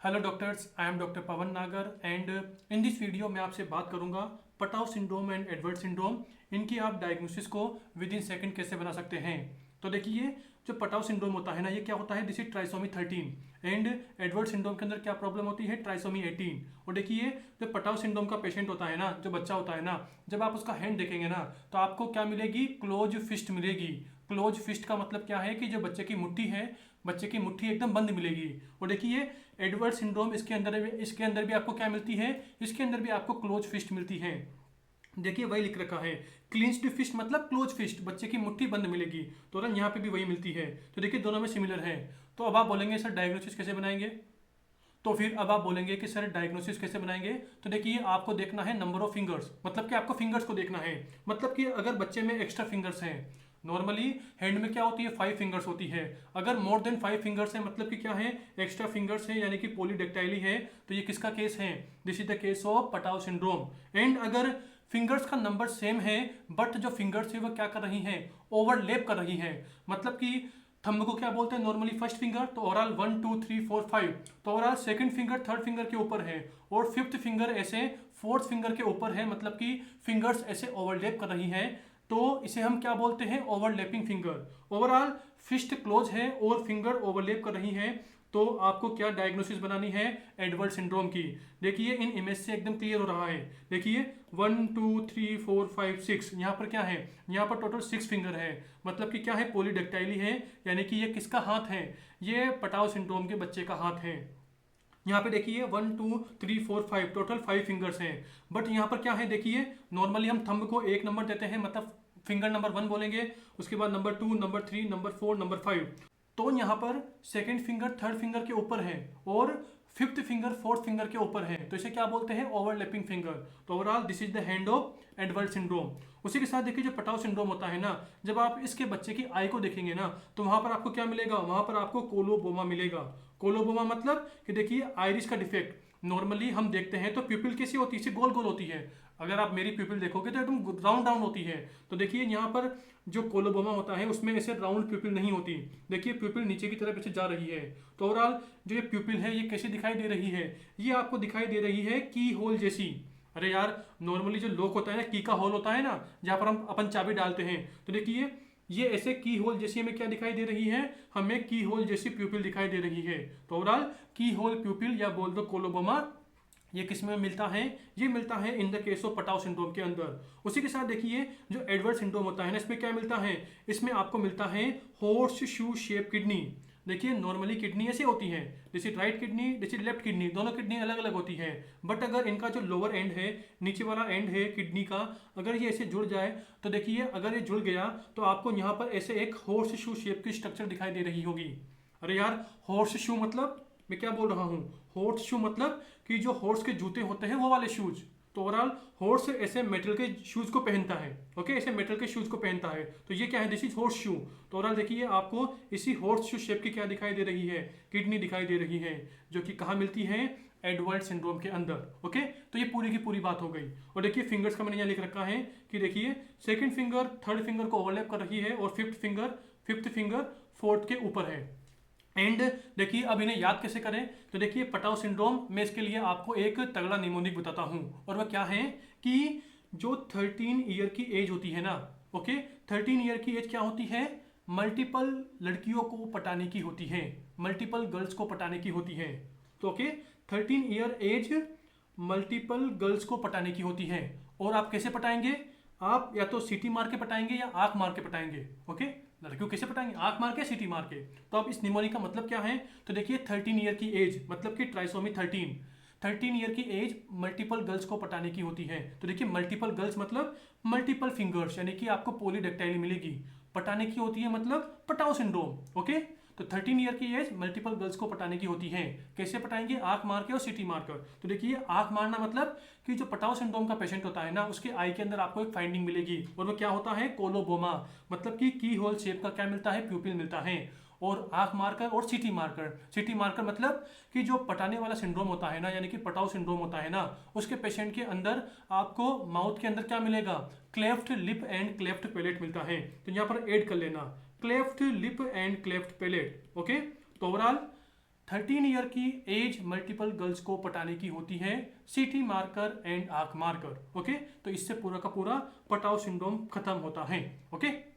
Hello doctors, I am doctor Pavan Nagar and in this video मैं आपसे बात करूंगा पटाव सिंड्रोम एंड एडवर्ड सिंड्रोम। इनकी आप डायग्नोसिस को विद इन सेकंड कैसे बना सकते हैं। तो देखिए, जो पटाव सिंड्रोम होता है ना, ये क्या होता है, this is trisomy 13 and Edward syndrome के अंदर क्या प्रॉब्लम होती है, ट्राइसोमी 18। और देखिए, जो पटाव सिंड्रोम का पेशेंट होता है ना, जो बच्चा होता है ना, जब आप उसका हैंड देखेंगे ना तो आपको क्या मिलेगी, क्लोज फिस्ट मिलेगी। क्लोज फिस्ट का मतलब क्या है कि जो बच्चे की मुट्ठी है, बच्चे की मुट्ठी एकदम बंद मिलेगी। और देखिए, एडवर्ड सिंड्रोम इसके अंदर भी आपको क्या मिलती है, इसके अंदर भी आपको क्लोज फिस्ट मिलती है। देखिए वही लिख रखा है, क्लिंच्ड फिस्ट मतलब क्लोज फिस्ट, बच्चे की मुट्ठी बंद मिलेगी। तो ना यहाँ पे भी वही मिलती है। तो देखिए दोनों में सिमिलर है। तो अब आप बोलेंगे सर डायग्नोसिस कैसे बनाएंगे। तो फिर अब आप बोलेंगे कि सर डायग्नोसिस कैसे बनाएंगे। तो देखिए, आपको देखना है नंबर ऑफ फिंगर्स, मतलब कि आपको फिंगर्स को देखना है। मतलब कि अगर बच्चे में एक्स्ट्रा फिंगर्स हैं, नॉर्मली हैंड में क्या होती है, 5 फिंगर्स होती है। अगर मोर देन 5 फिंगर्स है मतलब कि क्या है, एक्स्ट्रा फिंगर्स है, यानी कि पॉलीडेक्टाइली है। तो ये किसका केस है, this is the case of पटाव सिंड्रोम। एंड अगर फिंगर्स का नंबर सेम है बट जो फिंगर्स है वो क्या कर रही हैं, ओवरलैप कर रही हैं। मतलब कि थंब को क्या बोलते हैं नॉर्मली, फर्स्ट फिंगर। तो ओवरऑल 1 2 3 4 5। तो overall second finger third finger के ऊपर है और फिफ्थ फिंगर ऐसे फोर्थ फिंगर के ऊपर है। मतलब कि फिंगर्स ऐसे ओवरलैप कर रही हैं। तो इसे हम क्या बोलते हैं, overlapping finger. Overall fist close है और फिंगर ओवरलैप कर रही हैं। तो आपको क्या डायग्नोसिस बनानी है, एडवर्ड सिंड्रोम की। देखिए इन इमेज से एकदम क्लियर हो रहा है। देखिए 1 2 3 4 5 6, यहाँ पर क्या है, यहाँ पर टोटल 6 फिंगर है। मतलब कि क्या है, पॉलीडेक्टाइली है, यानी कि ये किसका हाथ है, ये पटाव सिंड्रोम के बच्चे का हाथ है। यहाँ पे देखिए 1 2 3 4 5, टोटल 5 फिंगर्स हैं। बट यहाँ पर क्या है, देखिए नॉर्मली हम थंब को एक नंबर देते हैं, मतलब फिंगर नंबर 1 बोलेंगे, उसके बाद नंबर 2, नंबर 3, नंबर 4, नंबर 5। तो यहाँ पर सेकंड फिंगर थर्ड फिंगर के ऊपर है और फिफ्थ फिंगर फोर्थ फिंगर के ऊपर है। तो इसे क्या बोलते हैं, ओवरलैपिंग फिंगर। तो overall this is the hand of Edward syndrome. उसी के साथ देखिए, जो पटाव सिंड्रोम होता है ना, जब आप इसके बच्चे की आई को देखेंगे ना तो वहां पर आपको क्या मिलेगा, वहां पर आपको कोलोबोमा मिलेगा। कोलोबोमा मतलब कि देखिए आइरिस का डिफेक्ट। नॉर्मली हम देखते हैं तो प्यूपिल कैसी होती है, इसे गोल गोल होती है। अगर आप मेरी प्यूपिल देखोगे तो एकदम राउंड राउंड होती है। तो देखिए यहाँ पर जो कोलोबोमा होता है उसमें ऐसे राउंड प्यूपिल नहीं होती। देखिए प्यूपिल नीचे की तरफ ऐसे जा रही है। तो ओवरऑल जो ये प्यूपिल है ये कैसी दिखाई दे रही है, ये आपको दिखाई दे रही है की होल जैसी। अरे यार, नॉर्मली जो लॉक होता है ना, की का होल होता है ना, जहाँ पर हम अपन चाबी डालते हैं। तो देखिए ये ऐसे की होल जैसी हमें क्या दिखाई दे रही है, हमें की होल जैसी प्यूपिल दिखाई दे रही है। तो ओवरऑल की होल प्यूपिल या बोल दो कोलोबोमा, ये किस में मिलता है, ये मिलता है इन द केस ऑफ पटाव सिंड्रोम के अंदर। उसी के साथ देखिए, जो एडवर्ड सिंड्रोम होता है ना, इसमें क्या मिलता है, इसमें आपको मिलता है हॉर्स शू शेप किडनी। देखिए नॉर्मली किडनी ऐसे होती है, जैसे राइट किडनी जैसे लेफ्ट किडनी, दोनों किडनी अलग अलग होती है। बट अगर इनका जो लोअर एंड है, नीचे वाला एंड है किडनी का, अगर ये ऐसे जुड़ जाए तो देखिए, अगर ये जुड़ गया तो आपको यहाँ पर ऐसे एक हॉर्स शू शेप की स्ट्रक्चर दिखाई दे रही होगी। अरे यार, हॉर्स शू मतलब मैं क्या बोल रहा हूँ, हॉर्स शू मतलब कि जो हॉर्स के जूते होते हैं वो वाले शूज। तो ओवरऑल हॉर्स ऐसे मेटल के शूज को पहनता है। ओके, ऐसे मेटल के शूज को पहनता है। तो ये क्या है, दिस इज हॉर्स शू। तो ओवरऑल देखिए आपको इसी हॉर्स शू शेप की क्या दिखाई दे रही है, किडनी दिखाई दे रही है, जो कि कहाँ मिलती है, एडवर्ड सिंड्रोम के अंदर। ओके, तो ये पूरी की पूरी बात हो गई। और देखिए फिंगर्स का मैंने यहाँ लिख रखा है कि देखिए सेकंड फिंगर थर्ड फिंगर को ओवरलैप कर रही है और फिफ्थ फिंगर फोर्थ के ऊपर है। एंड देखिए अब इन्हें याद कैसे करें। तो देखिए पटाव सिंड्रोम में इसके लिए आपको एक तगड़ा निमोनिक बताता हूं, और वह क्या है कि जो 13 ईयर की एज होती है ना, ओके, 13 ईयर की एज क्या होती है, मल्टीपल लड़कियों को पटाने की होती है, मल्टीपल गर्ल्स को पटाने की होती है। तो okay, 13 year age multiple girls को पटाने की होती है। और आप कैसे पटाएंगे, आप या तो सीटी मार के पटाएंगे या आंख मार के पटाएंगे। ओके, लड़कियों कैसे पटाएंगे, आंख मार के, सीटी मार के। तो अब इस निमोनिक का मतलब क्या है, तो देखिए 13 ईयर की एज मतलब कि ट्राइसोमी 13 ईयर की एज मल्टीपल गर्ल्स को पटाने की होती है। तो देखिए मल्टीपल गर्ल्स मतलब मल्टीपल फिंगर्स, यानी कि आपको पॉलीडेक्टाइली मिलेगी। पटाने की होती है मतलब पटाव सिंड्रोम। ओके, तो 13 ईयर की एज मल्टीपल गर्ल्स को पटाने की होती है। कैसे पटाएंगे, आंख मार के और सीटी मारकर। तो देखिए आंख मारना मतलब कि जो पटाव सिंड्रोम का पेशेंट होता है ना, उसके आई के अंदर आपको एक फाइंडिंग मिलेगी, और वो क्या होता है, कोलोबोमा। मतलब कि की होल शेप का क्या मिलता है, प्यूपिल मिलता है। और आंख मारकर और सीटी मारकर मतलब कि जो पटाने वाला सिंड्रोम होता है ना, यानी कि पटाव सिंड्रोम होता है ना, उसके पेशेंट के अंदर आपको माउथ के अंदर क्या मिलेगा, cleft lip and cleft palate मिलता है। तो यहाँ पर ऐड कर लेना, cleft lip and cleft palate. Okay, तो ओवरऑल 13 ईयर की एज मल्टीपल गर्ल्स को पटाने की होती है सीटी मार्कर एंड आंख मार्कर। ओके, तो इससे पूरा का पूरा पटाव सिंड्रोम खत्म होता है। ओके।